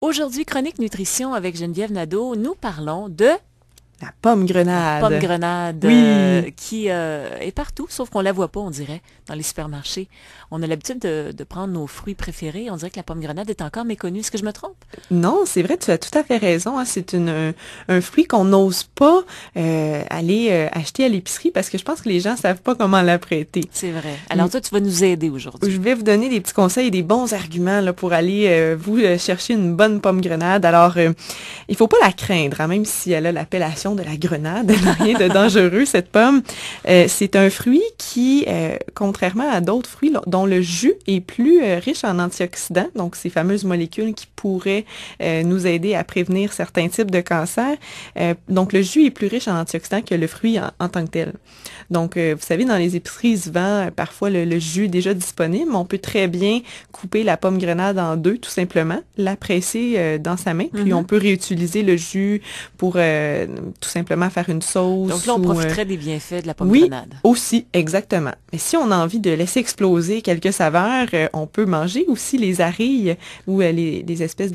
Aujourd'hui, Chronique Nutrition avec Geneviève Nadeau, nous parlons de La pomme grenade. pomme grenade Oui. qui est partout, sauf qu'on la voit pas, on dirait, dans les supermarchés. On a l'habitude de prendre nos fruits préférés. On dirait que la pomme grenade est encore méconnue. Est-ce que je me trompe? Non, c'est vrai, tu as tout à fait raison, hein. C'est un fruit qu'on n'ose pas aller acheter à l'épicerie parce que je pense que les gens savent pas comment l'apprêter. C'est vrai. Alors toi, tu vas nous aider aujourd'hui. Je vais vous donner des petits conseils et des bons arguments là, pour aller chercher une bonne pomme grenade. Alors, il faut pas la craindre, hein, même si elle a l'appellation de la grenade. Elle n'a rien de dangereux, cette pomme. C'est un fruit qui, contrairement à d'autres fruits, dont le jus est plus riche en antioxydants, donc ces fameuses molécules qui pourraient nous aider à prévenir certains types de cancers. Donc, le jus est plus riche en antioxydants que le fruit en tant que tel. Donc, vous savez, dans les épiceries, il se vend parfois le jus déjà disponible. On peut très bien couper la pomme grenade en deux, tout simplement, la presser dans sa main, puis on peut réutiliser le jus pour tout simplement faire une sauce. Donc là, on profiterait des bienfaits de la pomme Oui, grenade. aussi, exactement. Mais si on a envie de laisser exploser quelques saveurs, on peut manger aussi les arilles ou les espèces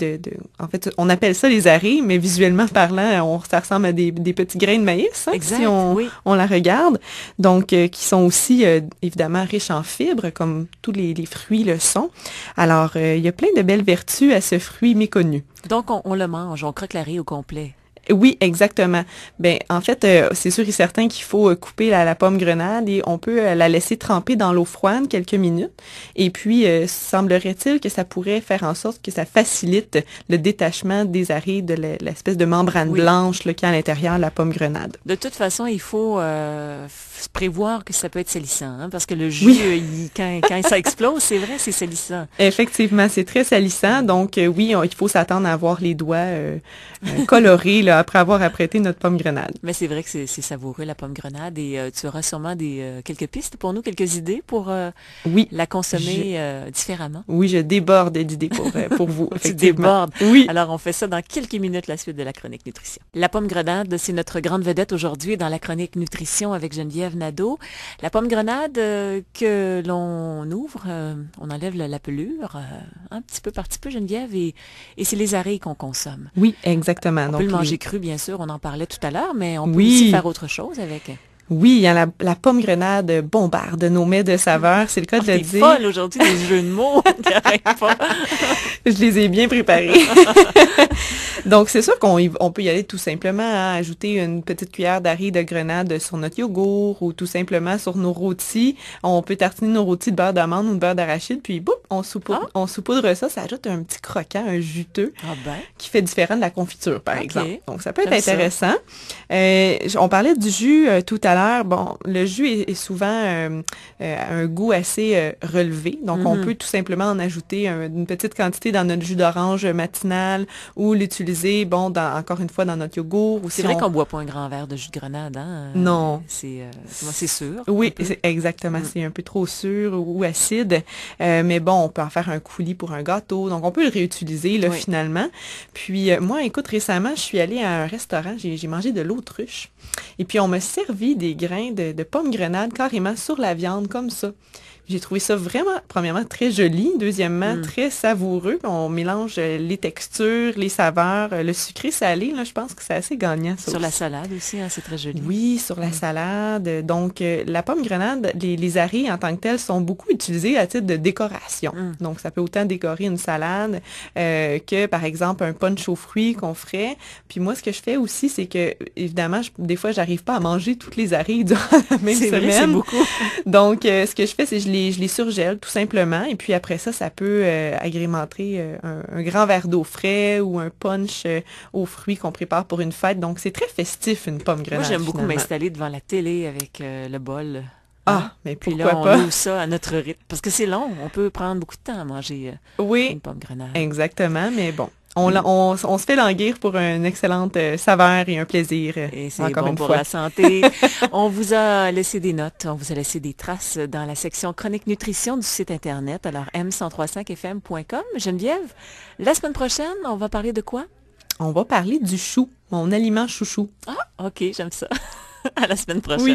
En fait, on appelle ça les arilles, mais visuellement parlant, ça ressemble à des petits grains de maïs, hein, Exact, si oui. on la regarde. Donc, qui sont aussi évidemment riches en fibres, comme tous les fruits le sont. Alors, il y a plein de belles vertus à ce fruit méconnu. Donc, on le mange, on croque la rille au complet. Oui, exactement. Ben, en fait, c'est sûr et certain qu'il faut couper la pomme grenade et on peut la laisser tremper dans l'eau froide quelques minutes. Et puis, semblerait-il que ça pourrait faire en sorte que ça facilite le détachement des arilles de l'espèce de membrane blanche là, qui est à l'intérieur de la pomme grenade. De toute façon, il faut prévoir que ça peut être salissant, hein, parce que le jus, quand ça explose, c'est vrai, c'est salissant. Effectivement, c'est très salissant. Donc, oui, il faut s'attendre à avoir les doigts colorés là, après avoir apprêté notre pomme grenade. Mais c'est vrai que c'est savoureux, la pomme grenade, et tu auras sûrement quelques pistes pour nous, quelques idées pour Oui, la consommer différemment. oui, je déborde d'idées pour vous, Tu effectivement. débordes. Oui. Alors, on fait ça dans quelques minutes, la suite de la chronique nutrition. La pomme grenade, c'est notre grande vedette aujourd'hui dans la chronique nutrition avec Geneviève Nadeau. La pomme grenade que l'on ouvre, on enlève la pelure un petit peu par petit peu, Geneviève, et c'est les arilles qu'on consomme. Oui, exactement. On Donc, peut le manger cru, bien sûr, on en parlait tout à l'heure, mais on peut Oui. aussi faire autre chose avec. Oui, hein, la pomme grenade bombarde nos mets de saveurs, c'est le cas de le T'es dire. folle aujourd'hui des jeux de mots qui arrêtent pas. Je les ai bien préparés. Donc, c'est sûr on peut y aller tout simplement, hein, ajouter une petite cuillère d'aris de grenade sur notre yogourt ou tout simplement sur nos rôtis. On peut tartiner nos rôtis de beurre d'amande ou de beurre d'arachide, puis boum, on saupoudre ça. Ça ajoute un petit croquant, un juteux, qui fait différent de la confiture, par exemple. Donc, ça peut être intéressant. On parlait du jus tout à l'heure. Bon, le jus est souvent un goût assez relevé. Donc, on peut tout simplement en ajouter une petite quantité dans notre jus d'orange matinal ou l'utiliser, bon, encore une fois, dans notre yogourt. C'est vrai qu'on boit pas un grand verre de jus de grenade, hein? Non. C'est sûr. Oui, exactement. C'est un peu trop sûr ou acide. Mais bon, on peut en faire un coulis pour un gâteau. Donc, on peut le réutiliser, là, finalement. Puis, moi, écoute, récemment, je suis allée à un restaurant. J'ai mangé de l'autruche. Et puis, on m'a servi des grains de pommes grenade carrément sur la viande, comme ça. J'ai trouvé ça vraiment, premièrement, très joli. Deuxièmement, très savoureux. On mélange les textures, les saveurs, le sucré salé. Là, je pense que c'est assez gagnant. Ça sur aussi. La salade aussi, hein, c'est très joli. Oui, sur la salade. Donc, la pomme grenade, les arilles en tant que telles sont beaucoup utilisées à titre de décoration. Donc, ça peut autant décorer une salade que, par exemple, un punch aux fruits qu'on ferait. Puis moi, ce que je fais aussi, c'est que, évidemment, des fois, j'arrive pas à manger toutes les arilles durant la même semaine. Vrai, c'est beaucoup. Donc, ce que je fais, c'est que je les surgèle tout simplement. Et puis après ça, ça peut agrémenter un grand verre d'eau frais ou un punch aux fruits qu'on prépare pour une fête. Donc, c'est très festif, une pomme grenade. Moi, j'aime beaucoup finalement. m'installer devant la télé avec le bol. Mais puis pourquoi là, on pas? ouvre ça à notre rythme. Parce que c'est long. On peut prendre beaucoup de temps à manger une pomme grenade. Exactement. Mais bon, on se fait languir pour une excellente saveur et un plaisir. Et c'est encore bon une pour fois. la santé. On vous a laissé des notes, on vous a laissé des traces dans la section Chronique Nutrition du site Internet. Alors, m1035fm.com. Geneviève, la semaine prochaine, on va parler de quoi? On va parler du chou, mon aliment chouchou. Ah, OK, j'aime ça. À la semaine prochaine. Oui.